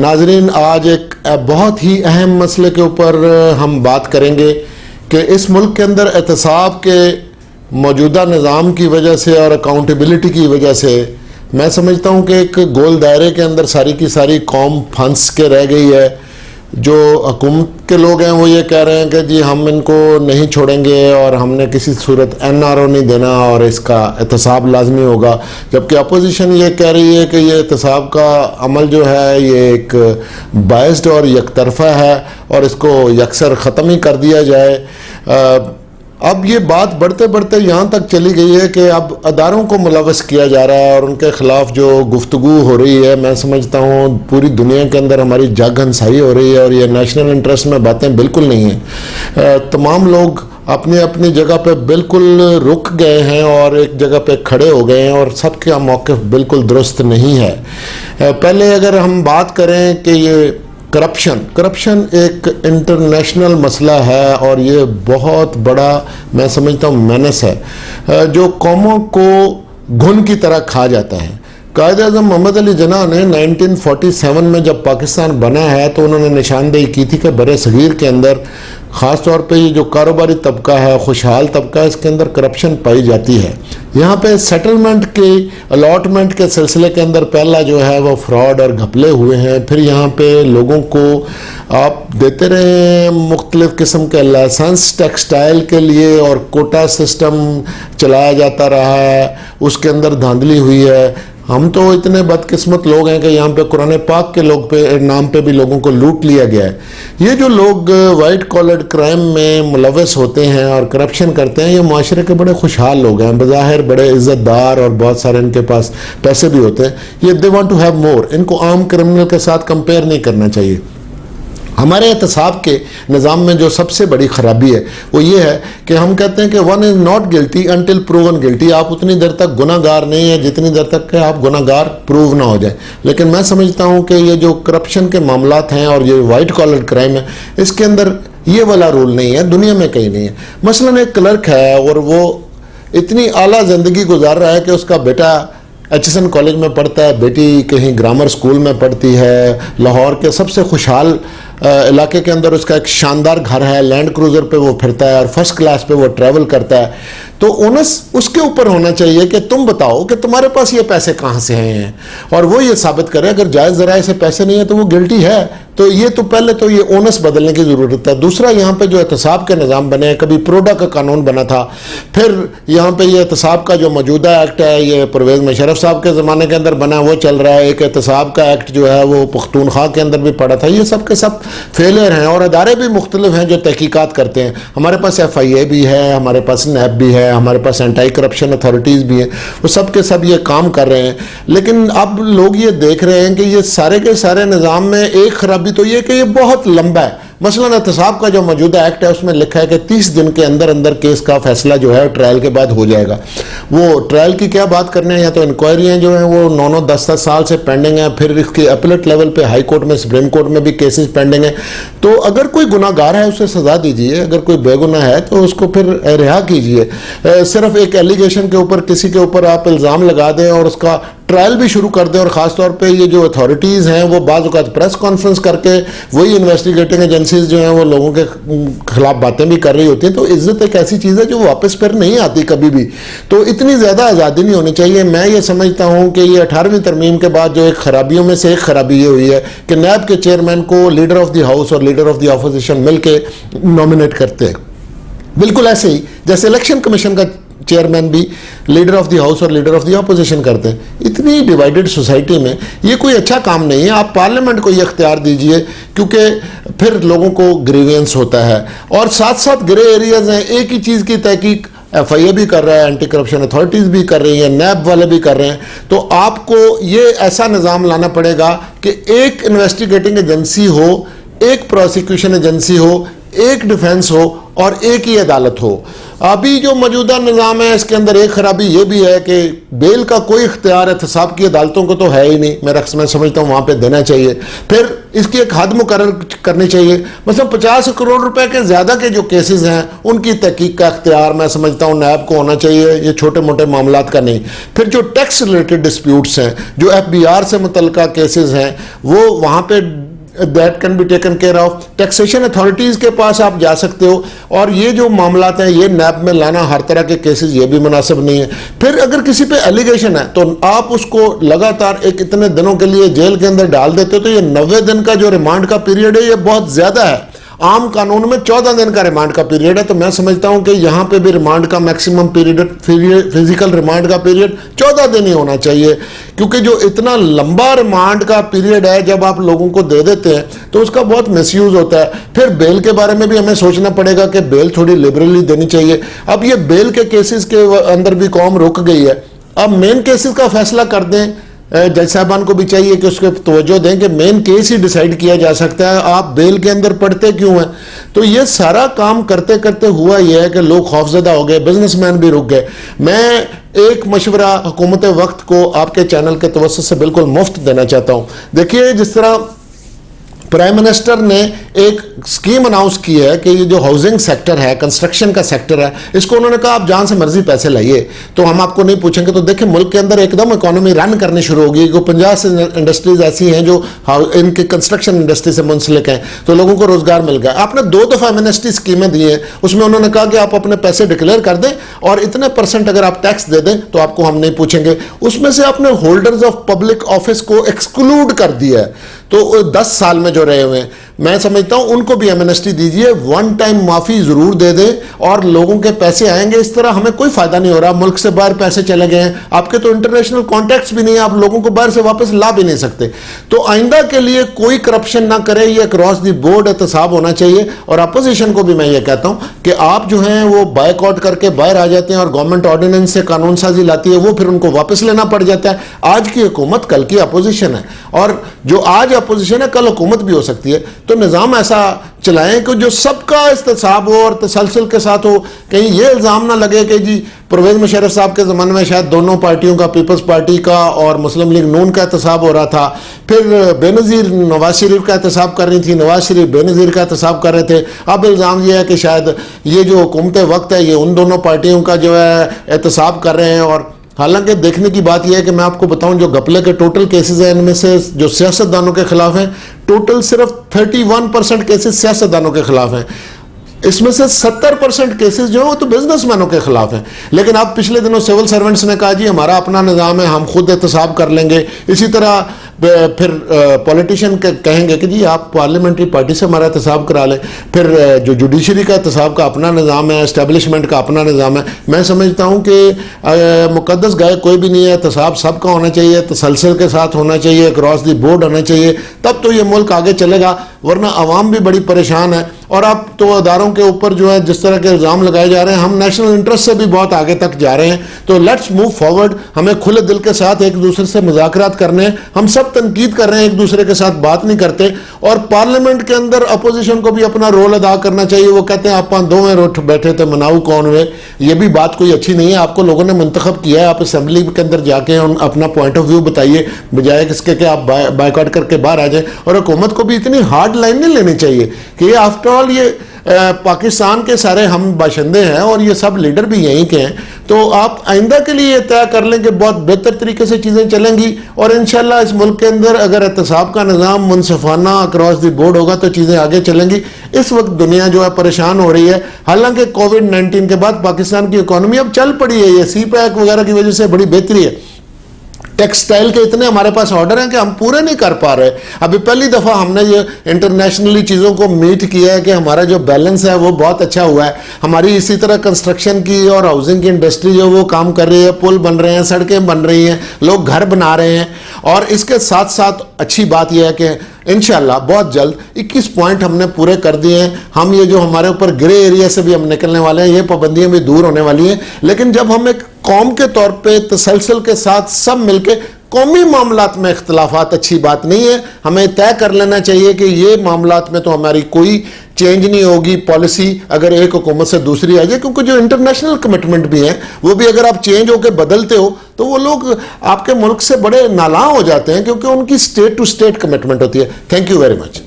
ناظرین، آج ایک بہت ہی اہم مسئلے کے اوپر ہم بات کریں گے کہ اس ملک کے اندر احتساب کے موجودہ نظام کی وجہ سے اور اکاؤنٹیبلٹی کی وجہ سے میں سمجھتا ہوں کہ ایک گول دائرے کے اندر ساری کی ساری قوم پھنس کے رہ گئی ہے. جو حکومت کے لوگ ہیں وہ یہ کہہ رہے ہیں کہ جی ہم ان کو نہیں چھوڑیں گے اور ہم نے کسی صورت NRO نہیں دینا اور اس کا احتساب لازمی ہوگا، جبکہ اپوزیشن یہ کہہ رہی ہے کہ یہ احتساب کا عمل جو ہے یہ ایک بائسڈ اور یک طرفہ ہے اور اس کو یکسر ختم ہی کر دیا جائے. اب یہ بات بڑھتے بڑھتے یہاں تک چلی گئی ہے کہ اب اداروں کو ملوث کیا جا رہا ہے اور ان کے خلاف جو گفتگو ہو رہی ہے، میں سمجھتا ہوں پوری دنیا کے اندر ہماری جگ ہنسائی ہو رہی ہے اور یہ نیشنل انٹرسٹ میں باتیں بالکل نہیں ہیں. تمام لوگ اپنی اپنی جگہ پہ بالکل رک گئے ہیں اور ایک جگہ پہ کھڑے ہو گئے ہیں اور سب کا موقف بالکل درست نہیں ہے. پہلے اگر ہم بات کریں کہ یہ کرپشن ایک انٹرنیشنل مسئلہ ہے اور یہ بہت بڑا میں سمجھتا ہوں مینس ہے جو قوموں کو گھن کی طرح کھا جاتا ہے. قائد اعظم محمد علی جناح نے 1947 میں جب پاکستان بنا ہے تو انہوں نے نشاندہی کی تھی کہ بر صغیر کے اندر خاص طور پہ یہ جو کاروباری طبقہ ہے، خوشحال طبقہ ہے، اس کے اندر کرپشن پائی جاتی ہے. یہاں پہ سیٹلمنٹ کی الاٹمنٹ کے سلسلے کے اندر پہلا جو ہے وہ فراڈ اور گھپلے ہوئے ہیں. پھر یہاں پہ لوگوں کو آپ دیتے رہے ہیں مختلف قسم کے لائسنس ٹیکسٹائل کے لیے اور کوٹا سسٹم چلایا جاتا رہا ہے، اس کے اندر دھاندلی ہوئی ہے. ہم تو اتنے بدقسمت لوگ ہیں کہ یہاں پہ قرآن پاک کے لوگ پہ نام پہ بھی لوگوں کو لوٹ لیا گیا ہے. یہ جو لوگ وائٹ کالرڈ کرائم میں ملوث ہوتے ہیں اور کرپشن کرتے ہیں، یہ معاشرے کے بڑے خوشحال لوگ ہیں، بظاہر بڑے عزت دار اور بہت سارے ان کے پاس پیسے بھی ہوتے ہیں. یہ they want to have more. ان کو عام کرمنل کے ساتھ کمپیئر نہیں کرنا چاہیے. ہمارے احتساب کے نظام میں جو سب سے بڑی خرابی ہے وہ یہ ہے کہ ہم کہتے ہیں کہ one is not guilty until proven guilty. آپ اتنی دیر تک گناہ گار نہیں ہیں جتنی دیر تک کہ آپ گناہ گار پروو نہ ہو جائیں. لیکن میں سمجھتا ہوں کہ یہ جو کرپشن کے معاملات ہیں اور یہ وائٹ کالر کرائم ہے، اس کے اندر یہ والا رول نہیں ہے، دنیا میں کہیں نہیں ہے. مثلاً ایک کلرک ہے اور وہ اتنی اعلیٰ زندگی گزار رہا ہے کہ اس کا بیٹا HSN کالج میں پڑھتا ہے، بیٹی کہیں گرامر سکول میں پڑھتی ہے، لاہور کے سب سے خوشحال علاقے کے اندر اس کا ایک شاندار گھر ہے، لینڈ کروزر پہ وہ پھرتا ہے اور فرسٹ کلاس پہ وہ ٹریول کرتا ہے. تو اونس اس کے اوپر ہونا چاہیے کہ تم بتاؤ کہ تمہارے پاس یہ پیسے کہاں سے ہیں اور وہ یہ ثابت کرے. اگر جائز ذرائع سے پیسے نہیں ہیں تو وہ گلٹی ہے. تو یہ تو پہلے تو یہ اونس بدلنے کی ضرورت ہے. دوسرا، یہاں پہ جو احتساب کے نظام بنے ہیں، کبھی پروڈا کا قانون بنا تھا، پھر یہاں پہ یہ احتساب کا جو موجودہ ایکٹ ہے یہ پرویز مشرف صاحب کے زمانے کے اندر بنا، وہ چل رہا ہے. ایک احتساب کا ایکٹ جو ہے وہ پختونخوا کے اندر بھی پڑا تھا. یہ سب کے سب فیلئر ہیں اور ادارے بھی مختلف ہیں جو تحقیقات کرتے ہیں. ہمارے پاس FIA بھی ہے، ہمارے پاس NAB بھی ہے، ہمارے پاس اینٹائی کرپشن اتھارٹیز بھی ہیں. وہ سب کے سب یہ کام کر رہے ہیں. لیکن اب لوگ یہ دیکھ رہے ہیں کہ یہ سارے کے سارے نظام میں ایک خرابی تو یہ کہ یہ بہت لمبا ہے. مثلاً احتساب کا جو موجودہ ایکٹ ہے اس میں لکھا ہے کہ 30 دن کے اندر اندر کیس کا فیصلہ جو ہے ٹرائل کے بعد ہو جائے گا. وہ ٹرائل کی کیا بات کرنے ہیں، یا تو انکوائریاں جو ہیں وہ 9-10 سال سے پینڈنگ ہیں. پھر اس کی اپیلٹ لیول پہ ہائی کورٹ میں، سپریم کورٹ میں بھی کیسز پینڈنگ ہیں. تو اگر کوئی گناہ گار ہے اسے سزا دیجیے، اگر کوئی بے گناہ ہے تو اس کو پھر رہا کیجیے. صرف ایک ایلیگیشن کے اوپر کسی کے اوپر آپ الزام لگا دیں اور اس کا ٹرائل بھی شروع کر دیں. اور خاص طور پہ یہ جو اتھارٹیز ہیں وہ بعض اوقات پریس کانفرنس کر کے وہی انویسٹیگیٹنگ ایجنسیز جو ہیں وہ لوگوں کے خلاف باتیں بھی کر رہی ہوتی ہیں. تو عزت ایک ایسی چیز ہے جو واپس پھر نہیں آتی کبھی بھی. تو اتنی زیادہ آزادی نہیں ہونی چاہیے. میں یہ سمجھتا ہوں کہ یہ 18ویں ترمیم کے بعد جو ایک خرابیوں میں سے ایک خرابی یہ ہوئی ہے کہ NAB کے چیئرمین کو لیڈر آف دی ہاؤس اور لیڈر آف دی اپوزیشن مل کے نامنیٹ کرتے ہیں. بالکل ایسے ہی جیسے الیکشن کمیشن کا چیئرمین بھی لیڈر آف دی ہاؤس اور لیڈر آف دی اپوزیشن کرتے ہیں. اتنی ڈیوائیڈڈ سوسائٹی میں یہ کوئی اچھا کام نہیں ہے. آپ پارلیمنٹ کو یہ اختیار دیجئے کیونکہ پھر لوگوں کو گریوینس ہوتا ہے اور ساتھ ساتھ گرے ایریاز ہیں. ایک ہی چیز کی تحقیق FIA بھی کر رہا ہے، اینٹی کرپشن اتھارٹیز بھی کر رہی ہیں، NAB والے بھی کر رہے ہیں. تو آپ کو یہ ایسا نظام لانا پڑے گا کہ ایک انویسٹیگیٹنگ ایجنسی ہو، ایک پروسیکیوشن ایجنسی ہو، ایک ڈیفینس ہو اور ایک ہی عدالت ہو. ابھی جو موجودہ نظام ہے اس کے اندر ایک خرابی یہ بھی ہے کہ بیل کا کوئی اختیار احتساب کی عدالتوں کو تو ہے ہی نہیں. میں سمجھتا ہوں وہاں پہ دینا چاہیے. پھر اس کی ایک حد مقرر کرنی چاہیے. مثلا 50 کروڑ روپے کے زیادہ کے جو کیسز ہیں ان کی تحقیق کا اختیار میں سمجھتا ہوں نیب کو ہونا چاہیے, یہ چھوٹے موٹے معاملات کا نہیں. پھر جو ٹیکس ریلیٹڈ ڈسپیوٹس ہیں, جو FBR سے متعلقہ کیسز ہیں, وہ وہاں پہ that can be taken care of. Taxation authorities کے پاس آپ جا سکتے ہو, اور یہ جو معاملات ہیں یہ نیب میں لانا ہر طرح کے کیسز یہ بھی مناسب نہیں ہے. پھر اگر کسی پہ ایلیگیشن ہے تو آپ اس کو لگاتار ایک اتنے دنوں کے لیے جیل کے اندر ڈال دیتے ہو, تو یہ 90 دن کا جو ریمانڈ کا پیریڈ ہے یہ بہت زیادہ ہے. عام قانون میں 14 دن کا ریمانڈ کا پیریڈ ہے, تو میں سمجھتا ہوں کہ یہاں پہ بھی ریمانڈ کا میکسیمم پیریڈ, فزیکل ریمانڈ کا پیریڈ 14 دن ہی ہونا چاہیے. کیونکہ جو اتنا لمبا ریمانڈ کا پیریڈ ہے جب آپ لوگوں کو دے دیتے ہیں تو اس کا بہت مس یوز ہوتا ہے. پھر بیل کے بارے میں بھی ہمیں سوچنا پڑے گا کہ بیل تھوڑی لبرلی دینی چاہیے. اب یہ بیل کے کیسز کے اندر بھی قوم رک گئی ہے. اب مین کیسز کا فیصلہ کر دیں. جج صاحبان کو بھی چاہیے کہ اس کو توجہ دیں کہ مین کیس ہی ڈیسائیڈ کیا جا سکتا ہے, آپ بیل کے اندر پڑھتے کیوں ہیں. تو یہ سارا کام کرتے کرتے ہوا یہ ہے کہ لوگ خوفزدہ ہو گئے, بزنس مین بھی رک گئے. میں ایک مشورہ حکومت وقت کو آپ کے چینل کے توسط سے بالکل مفت دینا چاہتا ہوں. دیکھیے, جس طرح پرائم منسٹر نے ایک اسکیم اناؤنس کی ہے کہ یہ جو ہاؤسنگ سیکٹر ہے, کنسٹرکشن کا سیکٹر ہے, اس کو انہوں نے کہا آپ جان سے مرضی پیسے لائیے, تو ہم آپ کو نہیں پوچھیں گے. تو دیکھیں ملک کے اندر ایک دم اکانومی رن کرنی شروع ہوگی. 50 سے انڈسٹریز ایسی ہیں جو ان کے کنسٹرکشن انڈسٹری سے منسلک ہیں, تو لوگوں کو روزگار مل گیا. آپ نے 2 دفعہ منسٹری اسکیمیں دی ہیں, اس میں انہوں نے کہا کہ آپ اپنے پیسے ڈکلیئر کر دیں اور اتنے % اگر آپ ٹیکس دے دیں تو آپ کو ہم نہیں پوچھیں گے. اس میں سے آپ نے ہولڈرز آف پبلک آفس کو ایکسکلوڈ کر دیا ہے, تو 10 سال میں جو رہے ہوئے ہیں, میں سمجھتا ہوں ان کو بھی ایمنسٹی دیجئے. 1 ٹائم معافی ضرور دے دیں اور لوگوں کے پیسے آئیں گے. اس طرح ہمیں کوئی فائدہ نہیں ہو رہا. ملک سے باہر پیسے چلے گئے ہیں, آپ کے تو انٹرنیشنل کانٹیکٹس بھی نہیں ہیں, آپ لوگوں کو باہر سے واپس لا بھی نہیں سکتے. تو آئندہ کے لیے کوئی کرپشن نہ کرے, یہ اکراس دی بورڈ احتساب ہونا چاہیے. اور اپوزیشن کو بھی میں یہ کہتا ہوں کہ آپ جو ہیں وہ بائیک آؤٹ کر کے باہر آ جاتے ہیں اور گورنمنٹ آرڈیننس سے قانون سازی لاتی ہے, وہ پھر ان کو واپس لینا پڑ جاتا ہے. آج کی حکومت کل کی اپوزیشن ہے, اور جو آج اپوزیشن ہے کل حکومت بھی ہو سکتی ہے. تو نظام ایسا چلائیں کہ جو سب کا احتساب ہو اور تسلسل کے ساتھ ہو. کہیں یہ الزام نہ لگے کہ جی پرویز مشرف صاحب کے زمانے میں شاید دونوں پارٹیوں کا, پیپلز پارٹی کا اور مسلم لیگ نون کا احتساب ہو رہا تھا, پھر بے نظیر نواز شریف کا احتساب کر رہی تھی, نواز شریف بے نظیر کا احتساب کر رہے تھے. اب الزام یہ ہے کہ شاید یہ جو حکومت وقت ہے یہ ان دونوں پارٹیوں کا جو ہے احتساب کر رہے ہیں. اور حالانکہ دیکھنے کی بات یہ ہے کہ میں آپ کو بتاؤں جو گپلے کے ٹوٹل کیسز ہیں ان میں سے جو سیاستدانوں کے خلاف ہیں, ٹوٹل صرف 31% کیسز سیاستدانوں کے خلاف ہیں. اس میں سے 70% کیسز جو ہیں وہ تو بزنس مینوں کے خلاف ہیں. لیکن اب پچھلے دنوں سول سرونٹس نے کہا جی ہمارا اپنا نظام ہے, ہم خود احتساب کر لیں گے. اسی طرح پھر پولیٹیشین کہیں گے کہ جی آپ پارلیمنٹری پارٹی سے ہمارا احتساب کرا لیں. پھر جو جوڈیشری کا احتساب کا اپنا نظام ہے, اسٹیبلشمنٹ کا اپنا نظام ہے. میں سمجھتا ہوں کہ مقدس گائے کوئی بھی نہیں ہے, احتساب سب کا ہونا چاہیے, تسلسل کے ساتھ ہونا چاہیے, اکراس دی بورڈ ہونا چاہیے, تب تو یہ ملک آگے چلے گا. ورنہ عوام بھی بڑی پریشان ہے. اور اب تو اداروں کے اوپر جو ہے جس طرح کے الزام لگائے جا رہے ہیں, ہم نیشنل انٹرسٹ سے بھی بہت آگے تک جا رہے ہیں. تو لیٹس موو فارورڈ. ہمیں کھلے دل کے ساتھ ایک دوسرے سے مذاکرات کرنے ہیں. ہم سب تنقید کر رہے ہیں, ایک دوسرے کے ساتھ بات نہیں کرتے. اور پارلیمنٹ کے اندر اپوزیشن کو بھی اپنا رول ادا کرنا چاہیے. وہ کہتے ہیں آپ دو میں روٹ بیٹھے تھے مناؤ کون ہوئے, یہ بھی بات کوئی اچھی نہیں ہے. آپ کو لوگوں نے منتخب کیا ہے, آپ اسمبلی کے اندر جا کے اپنا پوائنٹ آف ویو بتائیے, بجائے اس کے کہ آپ بائیکاٹ کر کے باہر آ جائیں. اور حکومت کو بھی اتنی ہارڈ لائن نہیں لینی چاہیے کہ یہ آفٹر آل یہ پاکستان کے سارے ہم باشندے ہیں اور یہ سب لیڈر بھی یہیں کے ہیں. تو آپ آئندہ کے لیے یہ طے کر لیں کہ بہت بہتر طریقے سے چیزیں چلیں گی. اور انشاءاللہ اس ملک کے اندر اگر احتساب کا نظام منصفانہ اکراس دی بورڈ ہوگا تو چیزیں آگے چلیں گی. اس وقت دنیا جو ہے پریشان ہو رہی ہے. حالانکہ کووڈ-19 کے بعد پاکستان کی اکانومی اب چل پڑی ہے, یہ سی پیک وغیرہ کی وجہ سے بڑی بہتری ہے. ٹیکسٹائل کے اتنے ہمارے پاس آرڈر ہیں کہ ہم پورے نہیں کر پا رہے. ابھی پہلی دفعہ ہم نے یہ انٹرنیشنلی چیزوں کو میٹ کیا ہے کہ ہمارا جو بیلنس ہے وہ بہت اچھا ہوا ہے. ہماری اسی طرح کنسٹرکشن کی اور ہاؤسنگ کی انڈسٹری جو وہ کام کر رہی ہے, پل بن رہے ہیں, سڑکیں بن رہی ہیں, لوگ گھر بنا رہے ہیں. اور اس کے ساتھ ساتھ اچھی بات یہ ہے کہ انشاءاللہ بہت جلد 21 پوائنٹ ہم نے پورے کر دیے ہیں. ہم یہ جو ہمارے اوپر گرے ایریا سے بھی ہم نکلنے والے ہیں, یہ پابندیاں بھی دور ہونے والی ہیں. لیکن جب ہم ایک قوم کے طور پہ تسلسل کے ساتھ سب مل کے قومی معاملات میں اختلافات اچھی بات نہیں ہے. ہمیں طے کر لینا چاہیے کہ یہ معاملات میں تو ہماری کوئی چینج نہیں ہوگی پالیسی اگر ایک حکومت سے دوسری آ جائے, کیونکہ جو انٹرنیشنل کمٹمنٹ بھی ہیں وہ بھی اگر آپ چینج ہو کے بدلتے ہو تو وہ لوگ آپ کے ملک سے بڑے نالاں ہو جاتے ہیں, کیونکہ ان کی اسٹیٹ ٹو اسٹیٹ کمٹمنٹ ہوتی ہے. Thank you very much.